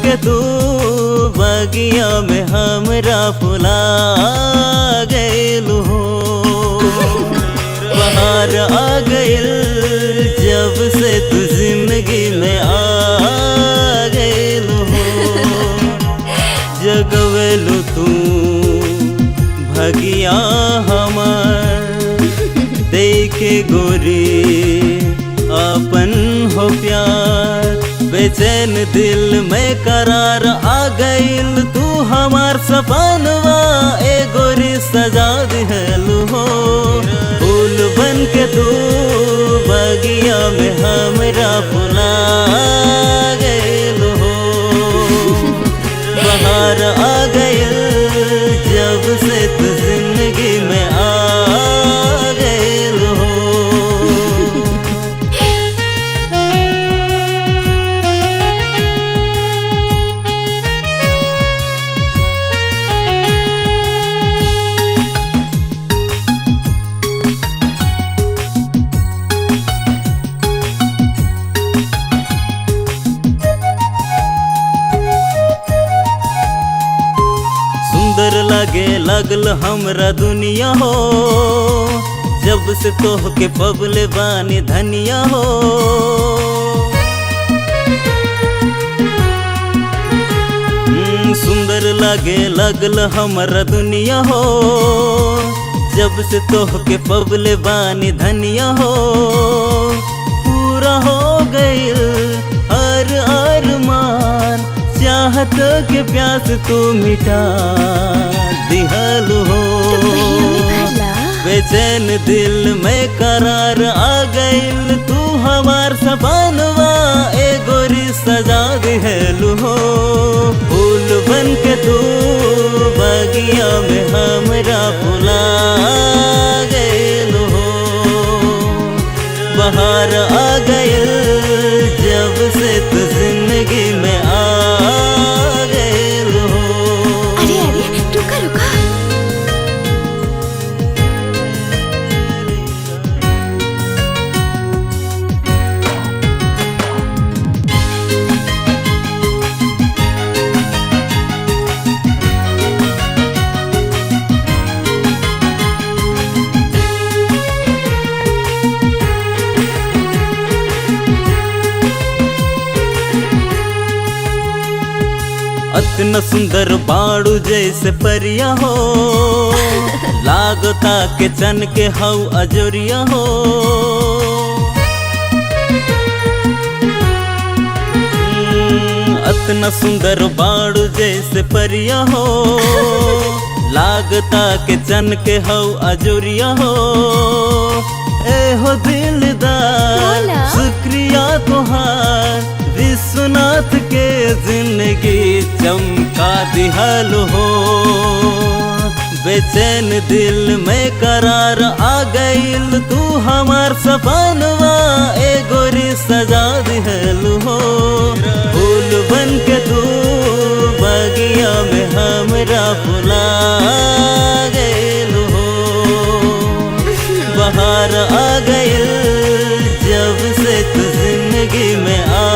के तू बगिया में हमरा फुला गइलू हो। बाहर आ गइल जब से तू जिंदगी में आ गइलू हो। जगवेलू तू भगिया हमार देखे गोरी अपन हो प्यार। बेचैन दिल में करार आ गइल तू हमार सपनवा ए गोरी सजा दिहलू हो। फूल बन के तू बगिया में हमरा फुला गइल हो। बाहर आ गइल जब से तू जिंदगी में आ गइल हो। सुंदर लगे लगल हमरा दुनिया हो जब से तोहके पबले बानी धनिया हो। सुंदर लगे लगल हमरा दुनिया हो जब से तोहके पबले बानी धनिया हो। पूरा हो गइल हर अरमान चाहत के प्यास तू मिटा दिहलू हो। बेचैन दिल में करार आ गइल तू हमार सपनवा ए गोरी सजा दिहलू हो। फूल बन के तू बगिया में हमरा फुला गइल हो। बाहर आ गइल जब से तू जिंदगी में आ गइल हो। अरे अरे रुका रुका। अतना सुंदर बाड़ू जैसे परिया हो लागता के चन के हऊ अजोरिया हो। अतना सुंदर बाड़ू जैसे परिया हो लागता के चन के हऊ अजोरिया हो। ए हो दिलदार शुक्रिया तोहार विश्वनाथ के जिंदगी चमका दिहलू हो। बेचैन दिल में करार आ गइल तू हमार सपनवा ए गोरी सजा दिहलू हो। फूल बन के तू बगिया में हमरा फुला गइल हो। बाहर आ गइल जब से तू जिंदगी में आ